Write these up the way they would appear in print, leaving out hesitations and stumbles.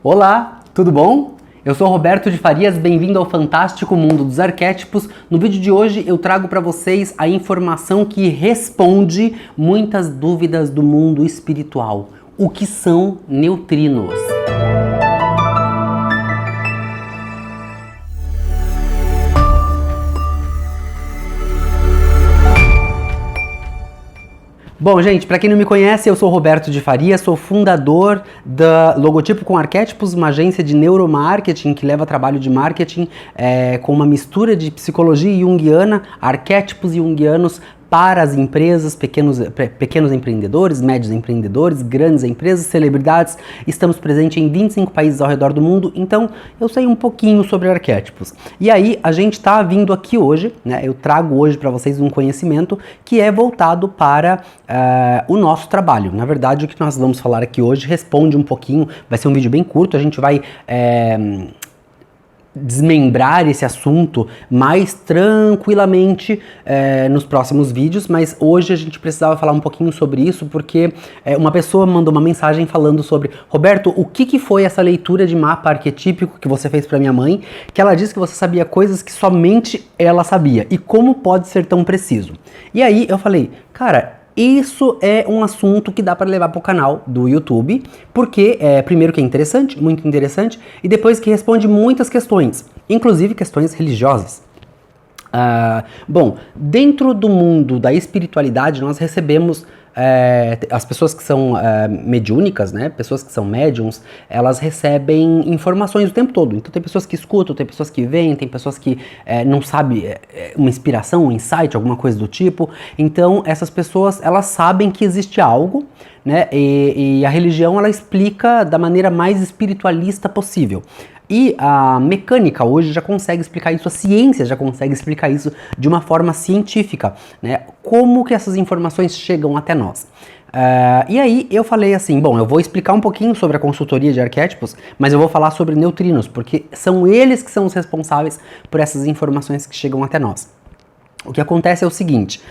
Olá, tudo bom? Eu sou Roberto de Farias, bem-vindo ao fantástico mundo dos arquétipos. No vídeo de hoje eu trago para vocês a informação que responde muitas dúvidas do mundo espiritual. O que são neutrinos? Bom, gente, para quem não me conhece, eu sou Roberto de Faria, sou fundador da Logotipo com Arquétipos, uma agência de neuromarketing que leva trabalho de marketing com uma mistura de psicologia junguiana, arquétipos junguianos para as empresas, pequenos empreendedores, médios empreendedores, grandes empresas, celebridades. Estamos presentes em 25 países ao redor do mundo, então eu sei um pouquinho sobre arquétipos. E aí, a gente está vindo aqui hoje, né? Eu trago hoje para vocês um conhecimento que é voltado para o nosso trabalho. Na verdade, o que nós vamos falar aqui hoje responde um pouquinho, vai ser um vídeo bem curto, a gente vai desmembrar esse assunto mais tranquilamente nos próximos vídeos, mas hoje a gente precisava falar um pouquinho sobre isso porque uma pessoa mandou uma mensagem falando sobre: Roberto, o que foi essa leitura de mapa arquetípico que você fez para minha mãe, que ela disse que você sabia coisas que somente ela sabia, e como pode ser tão preciso? E aí eu falei, cara, isso é um assunto que dá para levar para o canal do YouTube, porque primeiro que é interessante, muito interessante, e depois que responde muitas questões, inclusive questões religiosas. Bom, dentro do mundo da espiritualidade nós recebemos as pessoas que são mediúnicas, né, pessoas que são médiums, elas recebem informações o tempo todo. Então tem pessoas que escutam, tem pessoas que veem, tem pessoas que não sabem, uma inspiração, um insight, alguma coisa do tipo. Então essas pessoas, elas sabem que existe algo, né, e a religião, ela explica da maneira mais espiritualista possível. E a mecânica hoje já consegue explicar isso, a ciência já consegue explicar isso de uma forma científica, né? Como que essas informações chegam até nós. E aí eu falei assim, bom, eu vou explicar um pouquinho sobre a consultoria de arquétipos, mas eu vou falar sobre neutrinos, porque são eles que são os responsáveis por essas informações que chegam até nós. O que acontece é o seguinte,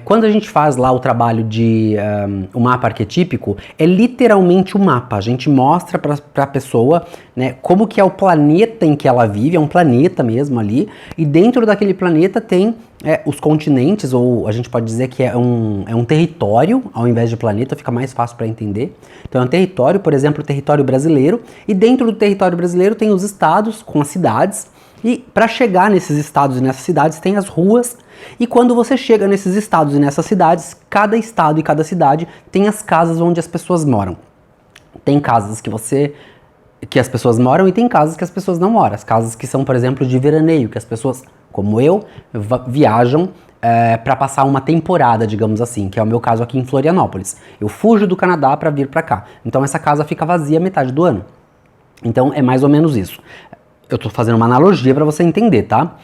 quando a gente faz lá o trabalho de o mapa arquetípico, é literalmente um mapa. A gente mostra para a pessoa, né, como que é o planeta em que ela vive, é um planeta mesmo ali, e dentro daquele planeta tem os continentes, ou a gente pode dizer que é um território, ao invés de planeta, fica mais fácil para entender. Então é um território, por exemplo, o território brasileiro, e dentro do território brasileiro tem os estados com as cidades. E para chegar nesses estados e nessas cidades tem as ruas, e quando você chega nesses estados e nessas cidades, cada estado e cada cidade tem as casas onde as pessoas moram. Tem casas que as pessoas moram e tem casas que as pessoas não moram. As casas que são, por exemplo, de veraneio, que as pessoas, como eu, viajam para passar uma temporada, digamos assim, que é o meu caso aqui em Florianópolis. Eu fujo do Canadá para vir para cá. Então essa casa fica vazia metade do ano. Então é mais ou menos isso. Eu tô fazendo uma analogia para você entender, tá?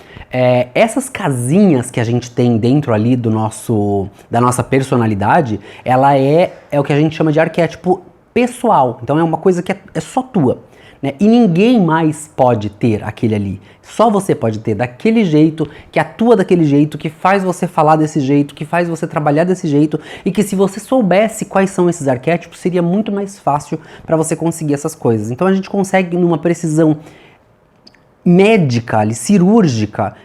Essas casinhas que a gente tem dentro ali da nossa personalidade, ela é o que a gente chama de arquétipo pessoal. Então é uma coisa que é só tua, né? E ninguém mais pode ter aquele ali. Só você pode ter daquele jeito, que atua daquele jeito, que faz você falar desse jeito, que faz você trabalhar desse jeito, e que se você soubesse quais são esses arquétipos, seria muito mais fácil para você conseguir essas coisas. Então a gente consegue, numa precisão médica, ali, cirúrgica,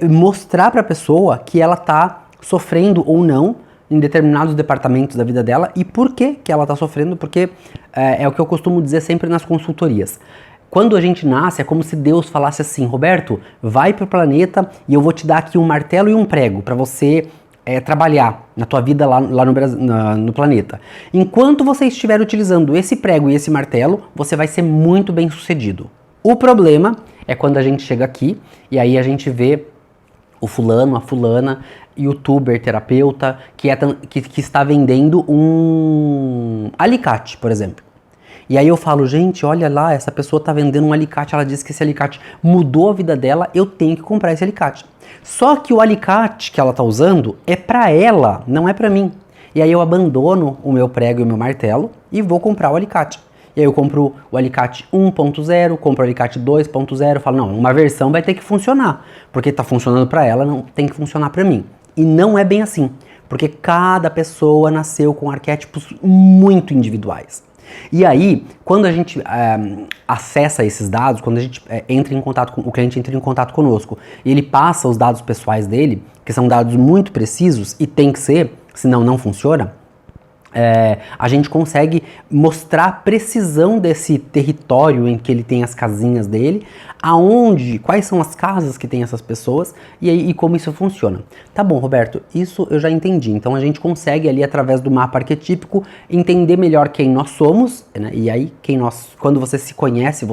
mostrar para a pessoa que ela está sofrendo ou não em determinados departamentos da vida dela e por que ela está sofrendo, porque é o que eu costumo dizer sempre nas consultorias. Quando a gente nasce, é como se Deus falasse assim: Roberto, vai pro planeta e eu vou te dar aqui um martelo e um prego para você trabalhar na tua vida lá no planeta. Enquanto você estiver utilizando esse prego e esse martelo, você vai ser muito bem sucedido. O problema é quando a gente chega aqui e aí a gente vê o fulano, a fulana, youtuber, terapeuta, que está vendendo um alicate, por exemplo. E aí eu falo, gente, olha lá, essa pessoa está vendendo um alicate, ela disse que esse alicate mudou a vida dela, eu tenho que comprar esse alicate. Só que o alicate que ela está usando é para ela, não é para mim. E aí eu abandono o meu prego e o meu martelo e vou comprar o alicate. E aí eu compro o alicate 1.0, compro o alicate 2.0, falo, não, uma versão vai ter que funcionar, porque está funcionando para ela, não tem que funcionar para mim. E não é bem assim, porque cada pessoa nasceu com arquétipos muito individuais. E aí, quando a gente acessa esses dados, quando a gente entra em contato com o cliente, entra em contato conosco, e ele passa os dados pessoais dele, que são dados muito precisos e tem que ser, senão não funciona. A gente consegue mostrar a precisão desse território em que ele tem as casinhas dele, quais são as casas que tem essas pessoas e como isso funciona. Tá bom, Roberto, isso eu já entendi. Então a gente consegue ali através do mapa arquetípico entender melhor quem nós somos, né? E aí quando você se conhece,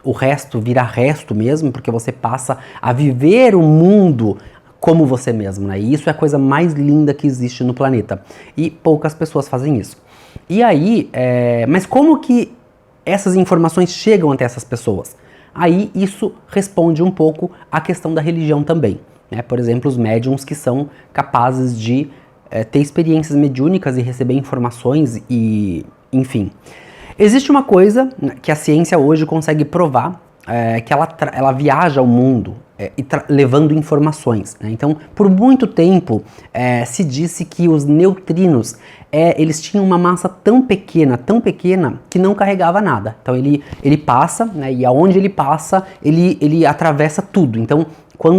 o resto vira resto mesmo, porque você passa a viver o mundo como você mesmo, né? E isso é a coisa mais linda que existe no planeta. E poucas pessoas fazem isso. E aí, mas como que essas informações chegam até essas pessoas? Aí isso responde um pouco à questão da religião também, né? Por exemplo, os médiums que são capazes de ter experiências mediúnicas e receber informações e, enfim. Existe uma coisa que a ciência hoje consegue provar, que ela viaja ao mundo levando informações, né? Então, por muito tempo se disse que os neutrinos eles tinham uma massa tão pequena, que não carregava nada. Então ele passa, né? E aonde ele passa, ele atravessa tudo. Então,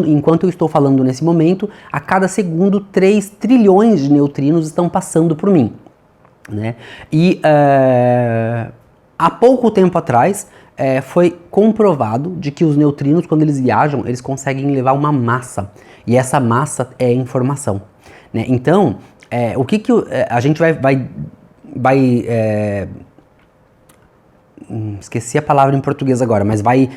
enquanto eu estou falando nesse momento, a cada segundo 3 trilhões de neutrinos estão passando por mim, né? E há pouco tempo atrás foi comprovado de que os neutrinos, quando eles viajam, eles conseguem levar uma massa, e essa massa é informação, né? Então, o que a gente vai esqueci a palavra em português agora, mas vai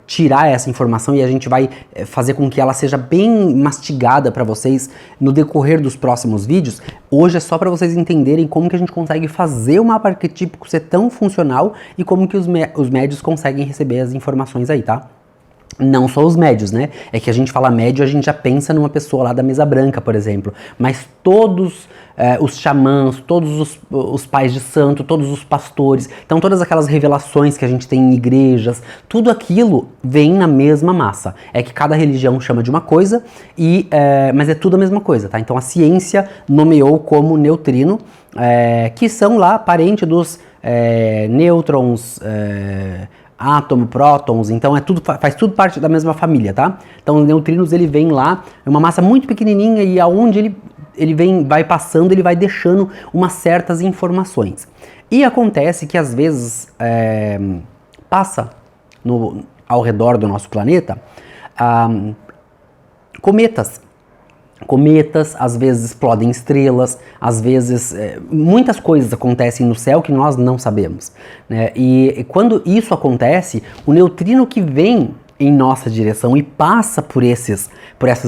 tirar essa informação e a gente vai fazer com que ela seja bem mastigada para vocês no decorrer dos próximos vídeos. Hoje é só para vocês entenderem como que a gente consegue fazer o mapa arquetípico ser tão funcional e como que os médios conseguem receber as informações aí, tá? Não só os médios, né? É que a gente fala médio, a gente já pensa numa pessoa lá da mesa branca, por exemplo. Mas todos os xamãs, todos os pais de santo, todos os pastores, então todas aquelas revelações que a gente tem em igrejas, tudo aquilo vem na mesma massa. É que cada religião chama de uma coisa, mas é tudo a mesma coisa, tá? Então a ciência nomeou como neutrino, que são lá parente dos nêutrons, átomo, prótons, então faz tudo parte da mesma família, tá? Então os neutrinos, ele vem lá, é uma massa muito pequenininha e aonde ele vai passando, ele vai deixando umas certas informações. E acontece que às vezes passa ao redor do nosso planeta cometas. Cometas, às vezes explodem estrelas, às vezes muitas coisas acontecem no céu que nós não sabemos, né? E quando isso acontece, o neutrino que vem em nossa direção e passa por essas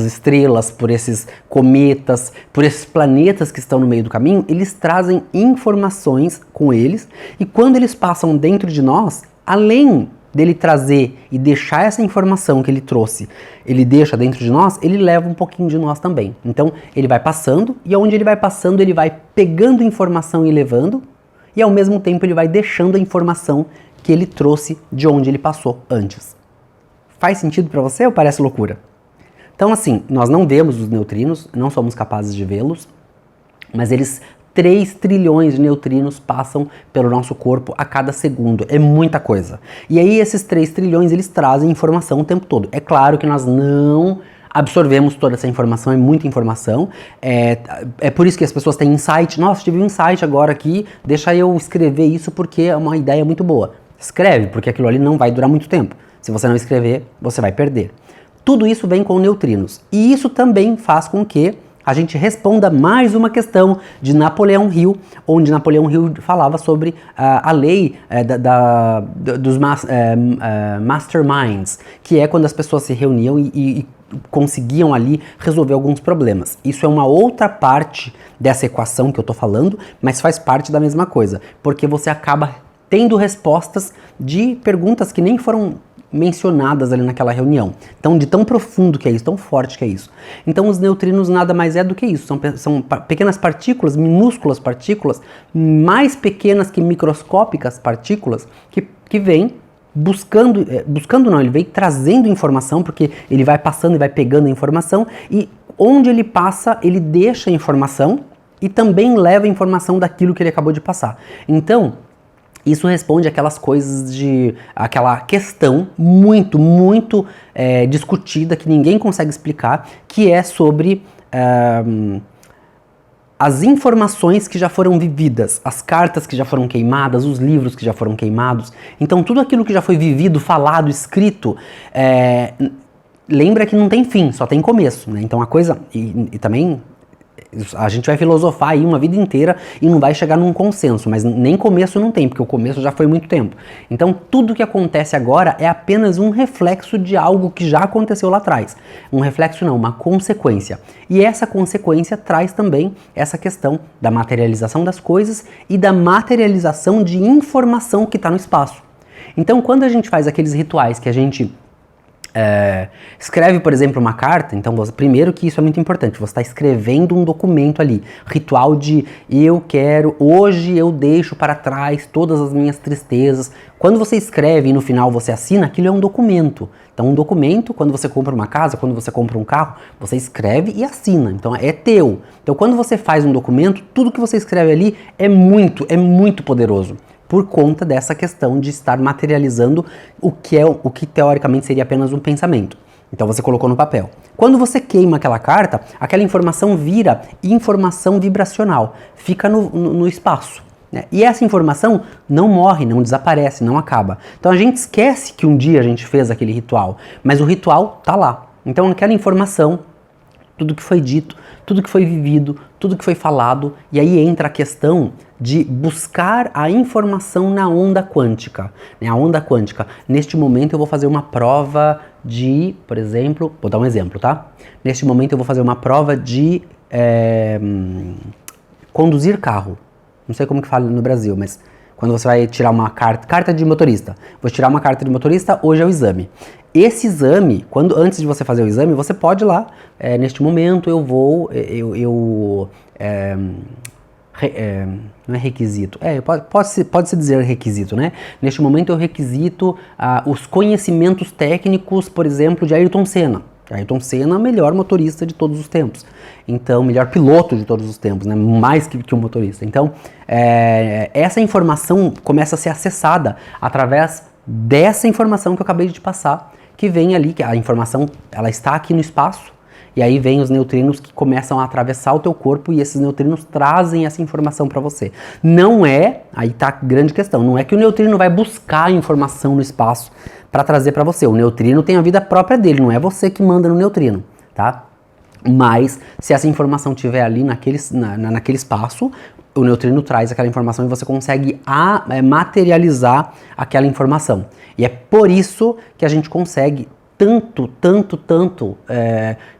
estrelas, por esses cometas, por esses planetas que estão no meio do caminho, eles trazem informações com eles, e quando eles passam dentro de nós, além dele trazer e deixar essa informação que ele trouxe, ele deixa dentro de nós, ele leva um pouquinho de nós também. Então ele vai passando, e onde ele vai passando, ele vai pegando informação e levando, e ao mesmo tempo ele vai deixando a informação que ele trouxe de onde ele passou antes. Faz sentido para você ou parece loucura? Então assim, nós não vemos os neutrinos, não somos capazes de vê-los, mas 3 trilhões de neutrinos passam pelo nosso corpo a cada segundo. É muita coisa. E aí esses 3 trilhões, eles trazem informação o tempo todo. É claro que nós não absorvemos toda essa informação, é muita informação. É por isso que as pessoas têm insight. Nossa, tive um insight agora aqui, deixa eu escrever isso porque é uma ideia muito boa. Escreve, porque aquilo ali não vai durar muito tempo. Se você não escrever, você vai perder. Tudo isso vem com neutrinos. E isso também faz com que a gente responda mais uma questão de Napoleão Hill, onde Napoleão Hill falava sobre a lei dos masterminds, que é quando as pessoas se reuniam e conseguiam ali resolver alguns problemas. Isso é uma outra parte dessa equação que eu estou falando, mas faz parte da mesma coisa, porque você acaba tendo respostas de perguntas que nem foram mencionadas ali naquela reunião. Então, de tão profundo que é isso, tão forte que é isso. Então, os neutrinos nada mais é do que isso. São pequenas partículas, minúsculas partículas, mais pequenas que microscópicas partículas, que vêm buscando não, ele vem trazendo informação, porque ele vai passando e vai pegando a informação, e onde ele passa, ele deixa a informação e também leva a informação daquilo que ele acabou de passar. Então, Isso responde aquelas coisas aquela questão muito discutida que ninguém consegue explicar, que é sobre as informações que já foram vividas, as cartas que já foram queimadas, os livros que já foram queimados. Então tudo aquilo que já foi vivido, falado, escrito, lembra que não tem fim, só tem começo, né? Então a coisa, e também a gente vai filosofar aí uma vida inteira e não vai chegar num consenso, mas nem começo não tem, porque o começo já foi muito tempo. Então tudo que acontece agora é apenas um reflexo de algo que já aconteceu lá atrás. Um reflexo não, uma consequência. E essa consequência traz também essa questão da materialização das coisas e da materialização de informação que está no espaço. Então quando a gente faz aqueles rituais que a gente escreve, por exemplo, uma carta, então primeiro que isso é muito importante, você está escrevendo um documento ali, ritual de hoje eu deixo para trás todas as minhas tristezas. Quando você escreve e no final você assina, aquilo é um documento. Então um documento, quando você compra uma casa, quando você compra um carro, você escreve e assina, então é teu. Então quando você faz um documento, tudo que você escreve ali é muito poderoso, por conta dessa questão de estar materializando o que teoricamente seria apenas um pensamento. Então você colocou no papel. Quando você queima aquela carta, aquela informação vira informação vibracional, fica no espaço, né? E essa informação não morre, não desaparece, não acaba. Então a gente esquece que um dia a gente fez aquele ritual, mas o ritual tá lá. Então aquela informação, tudo que foi dito, tudo que foi vivido, tudo que foi falado, e aí entra a questão de buscar a informação na onda quântica. Né? A onda quântica, neste momento eu vou fazer uma prova de, por exemplo, vou dar um exemplo, tá? Neste momento eu vou fazer uma prova de conduzir carro. Não sei como que fala no Brasil, mas quando você vai tirar uma carta de motorista. Vou tirar uma carta de motorista, hoje é o exame. Esse exame, antes de você fazer o exame, você pode ir lá, neste momento não é requisito, pode-se dizer requisito, né? Neste momento eu requisito os conhecimentos técnicos, por exemplo, de Ayrton Senna. Ayrton Senna é o melhor motorista de todos os tempos. Então, melhor piloto de todos os tempos, né? Mais que um motorista. Então, essa informação começa a ser acessada através dessa informação que eu acabei de te passar, que vem ali, que a informação ela está aqui no espaço, e aí vem os neutrinos que começam a atravessar o teu corpo e esses neutrinos trazem essa informação para você. Não é, aí tá a grande questão, não é que o neutrino vai buscar a informação no espaço para trazer para você. O neutrino tem a vida própria dele, não é você que manda no neutrino, tá? Mas se essa informação estiver ali naquele espaço, o neutrino traz aquela informação e você consegue materializar aquela informação. E é por isso que a gente consegue tanto,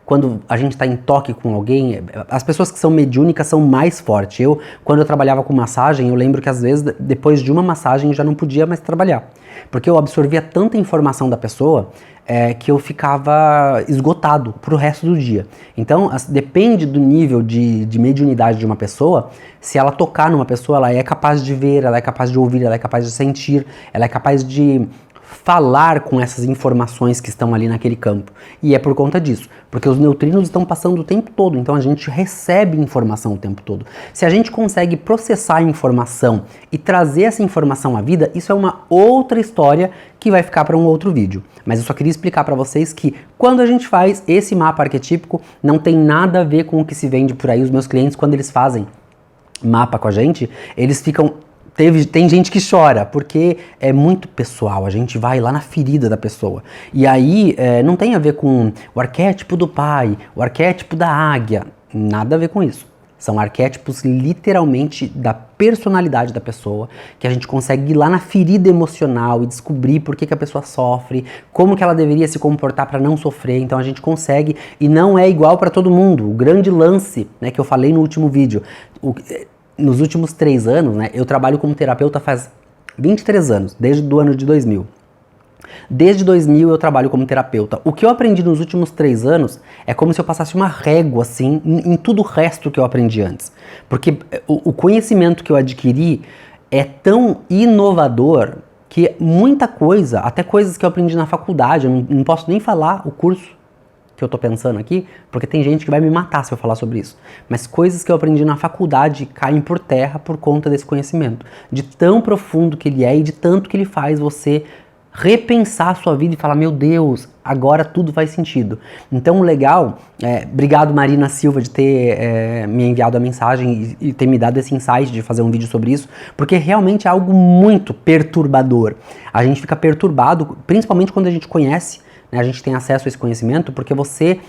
quando a gente está em toque com alguém, as pessoas que são mediúnicas são mais fortes. Quando eu trabalhava com massagem, eu lembro que às vezes, depois de uma massagem, eu já não podia mais trabalhar. Porque eu absorvia tanta informação da pessoa que eu ficava esgotado pro resto do dia. Então, depende do nível de mediunidade de uma pessoa. Se ela tocar numa pessoa, ela é capaz de ver, ela é capaz de ouvir, ela é capaz de sentir, ela é capaz de falar com essas informações que estão ali naquele campo. E é por conta disso, porque os neutrinos estão passando o tempo todo, então a gente recebe informação o tempo todo. Se a gente consegue processar a informação e trazer essa informação à vida, isso é uma outra história que vai ficar para um outro vídeo. Mas eu só queria explicar para vocês que quando a gente faz esse mapa arquetípico, não tem nada a ver com o que se vende por aí. Os meus clientes, quando eles fazem mapa com a gente, eles ficam... Tem gente que chora, porque é muito pessoal, a gente vai lá na ferida da pessoa. E aí não tem a ver com o arquétipo do pai, o arquétipo da águia, nada a ver com isso. São arquétipos literalmente da personalidade da pessoa, que a gente consegue ir lá na ferida emocional e descobrir por que a pessoa sofre, como que ela deveria se comportar para não sofrer. Então a gente consegue, e não é igual para todo mundo. O grande lance, né, que eu falei no último vídeo, nos últimos 3 anos, né, eu trabalho como terapeuta faz 23 anos, desde o ano de 2000. Desde 2000 eu trabalho como terapeuta. O que eu aprendi nos últimos 3 anos é como se eu passasse uma régua, assim, em tudo o resto que eu aprendi antes. Porque o conhecimento que eu adquiri é tão inovador que muita coisa, até coisas que eu aprendi na faculdade, eu não posso nem falar o curso, que eu tô pensando aqui, porque tem gente que vai me matar se eu falar sobre isso. Mas coisas que eu aprendi na faculdade caem por terra por conta desse conhecimento. De tão profundo que ele é e de tanto que ele faz você repensar a sua vida e falar, meu Deus, agora tudo faz sentido. Então o legal, obrigado Marina Silva de ter me enviado a mensagem e ter me dado esse insight de fazer um vídeo sobre isso, porque realmente é algo muito perturbador. A gente fica perturbado, principalmente quando a gente conhece, né, a gente tem acesso a esse conhecimento, porque você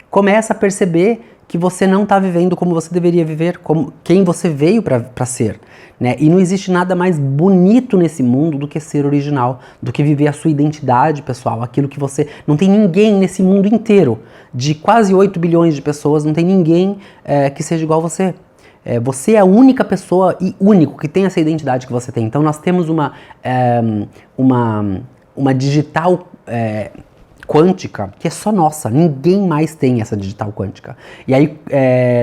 começa a perceber que você não está vivendo como você deveria viver, como quem você veio para ser, né? E não existe nada mais bonito nesse mundo do que ser original, do que viver a sua identidade pessoal, aquilo que você... Não tem ninguém nesse mundo inteiro, de quase 8 bilhões de pessoas, não tem ninguém que seja igual a você. Você é a única pessoa e único que tem essa identidade que você tem. Então nós temos uma digital... quântica, que é só nossa, ninguém mais tem essa digital quântica. E aí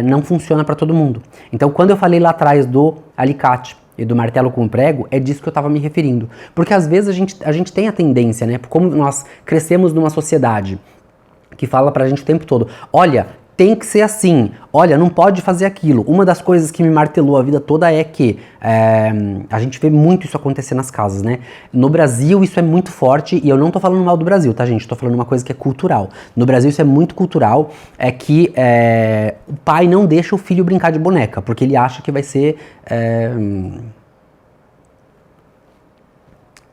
não funciona para todo mundo. Então quando eu falei lá atrás do alicate e do martelo com prego, é disso que eu estava me referindo. Porque às vezes a gente tem a tendência, né? Como nós crescemos numa sociedade que fala pra gente o tempo todo, olha, tem que ser assim, olha, não pode fazer aquilo. Uma das coisas que me martelou a vida toda é que a gente vê muito isso acontecer nas casas, né? No Brasil isso é muito forte, e eu não tô falando mal do Brasil, tá, gente? Tô falando uma coisa que é cultural. No Brasil isso é muito cultural, é que o pai não deixa o filho brincar de boneca, porque ele acha que vai ser...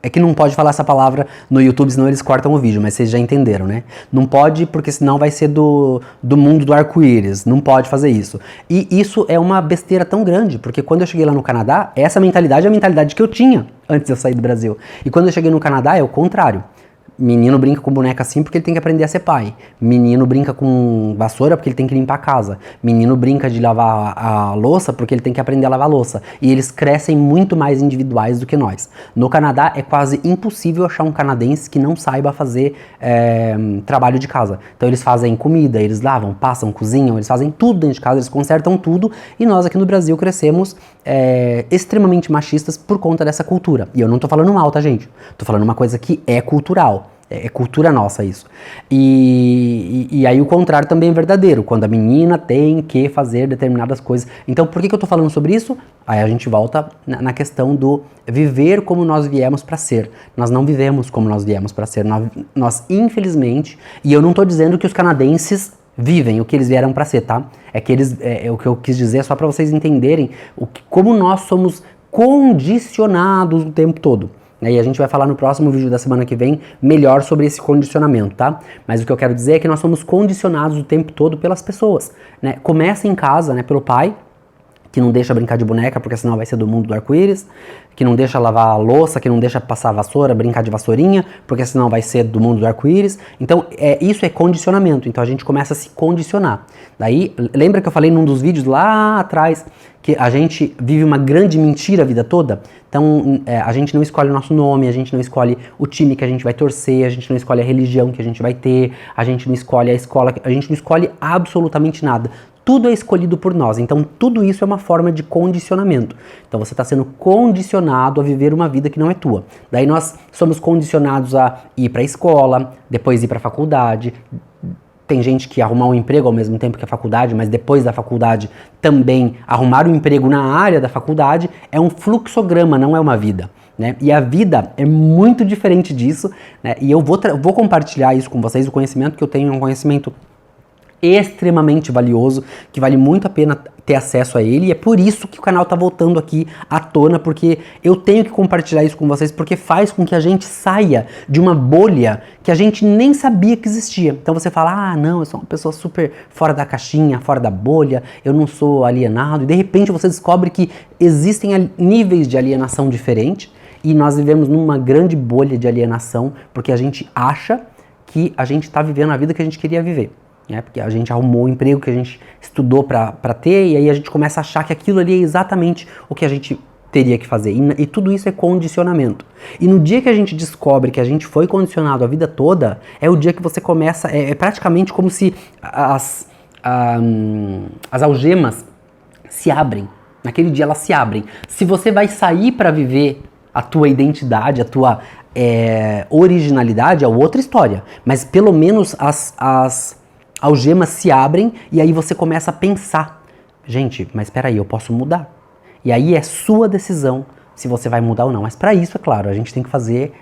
É que não pode falar essa palavra no YouTube, senão eles cortam o vídeo, mas vocês já entenderam, né? Não pode, porque senão vai ser do mundo do arco-íris. Não pode fazer isso. E isso é uma besteira tão grande, porque quando eu cheguei lá no Canadá, essa mentalidade é a mentalidade que eu tinha antes de eu sair do Brasil. E quando eu cheguei no Canadá, é o contrário. Menino brinca com boneca assim porque ele tem que aprender a ser pai. Menino brinca com vassoura porque ele tem que limpar a casa. Menino brinca de lavar a louça porque ele tem que aprender a lavar a louça. E eles crescem muito mais individuais do que nós. No Canadá é quase impossível achar um canadense que não saiba fazer trabalho de casa. Então eles fazem comida, eles lavam, passam, cozinham, eles fazem tudo dentro de casa, eles consertam tudo. E nós aqui no Brasil crescemos extremamente machistas por conta dessa cultura. E eu não tô falando mal, tá, gente? Tô falando uma coisa que é cultural. É cultura nossa isso. E aí o contrário também é verdadeiro, quando a menina tem que fazer determinadas coisas. Então por que eu tô falando sobre isso? Aí a gente volta na questão do viver como nós viemos para ser. Nós não vivemos como nós viemos para ser. Nós infelizmente, e eu não tô dizendo que os canadenses vivem o que eles vieram para ser, tá? É que o que eu quis dizer é só para vocês entenderem como nós somos condicionados o tempo todo. E a gente vai falar no próximo vídeo da semana que vem melhor sobre esse condicionamento, tá? Mas o que eu quero dizer é que nós somos condicionados o tempo todo pelas pessoas, né? Começa em casa, né, pelo pai, que não deixa brincar de boneca, porque senão vai ser do mundo do arco-íris, que não deixa lavar a louça, que não deixa passar a vassoura, brincar de vassourinha, porque senão vai ser do mundo do arco-íris. Então, isso é condicionamento, então a gente começa a se condicionar. Daí, lembra que eu falei num dos vídeos lá atrás, que a gente vive uma grande mentira a vida toda? Então, a gente não escolhe o nosso nome, a gente não escolhe o time que a gente vai torcer, a gente não escolhe a religião que a gente vai ter, a gente não escolhe a escola, a gente não escolhe absolutamente nada. Tudo é escolhido por nós, então tudo isso é uma forma de condicionamento. Então você está sendo condicionado a viver uma vida que não é tua. Daí nós somos condicionados a ir para a escola, depois ir para a faculdade. Tem gente que arrumar um emprego ao mesmo tempo que a faculdade, mas depois da faculdade também arrumar um emprego na área da faculdade é um fluxograma, não é uma vida. Né? E a vida é muito diferente disso, né? E eu vou compartilhar isso com vocês, o conhecimento que eu tenho é um conhecimento extremamente valioso, que vale muito a pena ter acesso a ele, e é por isso que o canal tá voltando aqui à tona, porque eu tenho que compartilhar isso com vocês, porque faz com que a gente saia de uma bolha que a gente nem sabia que existia. Então você fala, ah não, eu sou uma pessoa super fora da caixinha, fora da bolha, eu não sou alienado, e de repente você descobre que existem níveis de alienação diferentes, e nós vivemos numa grande bolha de alienação, porque a gente acha que a gente tá vivendo a vida que a gente queria viver. Porque a gente arrumou o emprego que a gente estudou para ter, e aí a gente começa a achar que aquilo ali é exatamente o que a gente teria que fazer. E tudo isso é condicionamento. E no dia que a gente descobre que a gente foi condicionado a vida toda, é o dia que você começa, é praticamente como se as algemas se abrem. Naquele dia elas se abrem. Se você vai sair para viver a tua identidade, originalidade é outra história, mas pelo menos as algemas se abrem e aí você começa a pensar, gente, mas espera aí, eu posso mudar. E aí é sua decisão se você vai mudar ou não. Mas para isso, é claro, a gente tem que fazer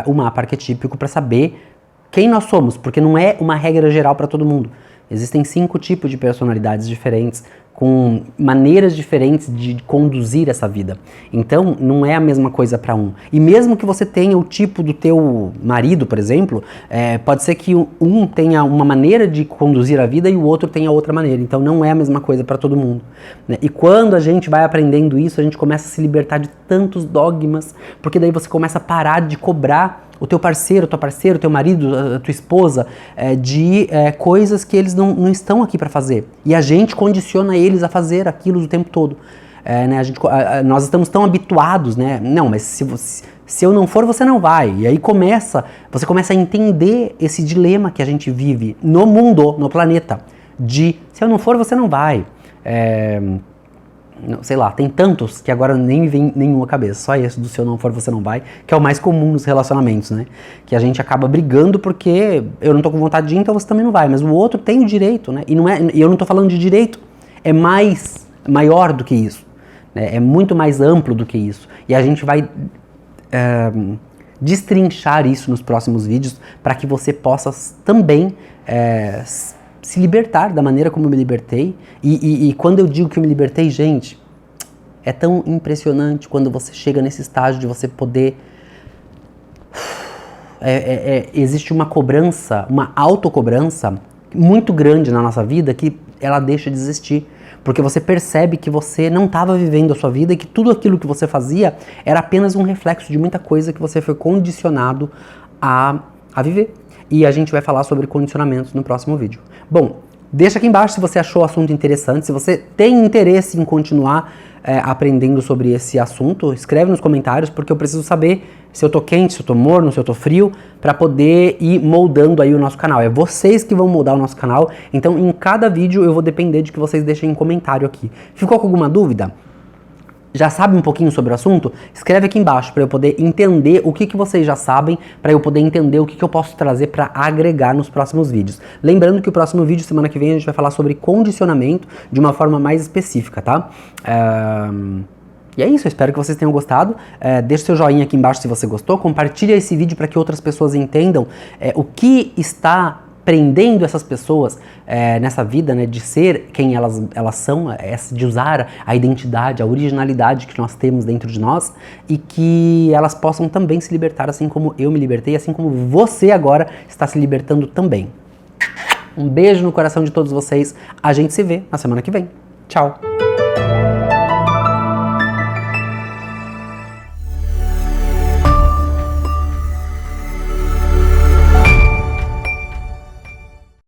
o mapa arquetípico para saber quem nós somos, porque não é uma regra geral para todo mundo. Existem 5 tipos de personalidades diferentes, com maneiras diferentes de conduzir essa vida. Então, não é a mesma coisa para um. E mesmo que você tenha o tipo do teu marido, por exemplo, pode ser que um tenha uma maneira de conduzir a vida e o outro tenha outra maneira. Então, não é a mesma coisa para todo mundo, né? E quando a gente vai aprendendo isso, a gente começa a se libertar de tantos dogmas, porque daí você começa a parar de cobrar o teu parceiro, tua parceira, o teu marido, a tua esposa, de coisas que eles não estão aqui para fazer. E a gente condiciona eles a fazer aquilo o tempo todo. Né, nós estamos tão habituados, né? Não, mas se eu não for, você não vai. E aí você começa a entender esse dilema que a gente vive no mundo, no planeta, de se eu não for, você não vai. Sei lá, tem tantos que agora nem me vem nenhuma cabeça, só esse do se eu não for, você não vai, que é o mais comum nos relacionamentos, né? Que a gente acaba brigando porque eu não tô com vontade de ir, então você também não vai, mas o outro tem o direito, né? E eu não tô falando de direito, é maior do que isso, né? É muito mais amplo do que isso. E a gente vai destrinchar isso nos próximos vídeos para que você possa também se libertar da maneira como eu me libertei. E quando eu digo que eu me libertei, gente, é tão impressionante quando você chega nesse estágio de você poder... existe uma cobrança, uma autocobrança muito grande na nossa vida que ela deixa de existir. Porque você percebe que você não estava vivendo a sua vida e que tudo aquilo que você fazia era apenas um reflexo de muita coisa que você foi condicionado a viver. E a gente vai falar sobre condicionamentos no próximo vídeo. Bom, deixa aqui embaixo se você achou o assunto interessante, se você tem interesse em continuar aprendendo sobre esse assunto, escreve nos comentários, porque eu preciso saber se eu tô quente, se eu tô morno, se eu tô frio, para poder ir moldando aí o nosso canal. É vocês que vão moldar o nosso canal, então em cada vídeo eu vou depender de que vocês deixem um comentário aqui. Ficou com alguma dúvida? Já sabe um pouquinho sobre o assunto? Escreve aqui embaixo para eu poder entender o que vocês já sabem, para eu poder entender o que eu posso trazer para agregar nos próximos vídeos. Lembrando que o próximo vídeo, semana que vem, a gente vai falar sobre condicionamento de uma forma mais específica, tá? E é isso, eu espero que vocês tenham gostado. Deixe seu joinha aqui embaixo se você gostou, compartilha esse vídeo para que outras pessoas entendam o que está prendendo essas pessoas nessa vida, né, de ser quem elas são, de usar a identidade, a originalidade que nós temos dentro de nós, e que elas possam também se libertar assim como eu me libertei, assim como você agora está se libertando também. Um beijo no coração de todos vocês, a gente se vê na semana que vem. Tchau!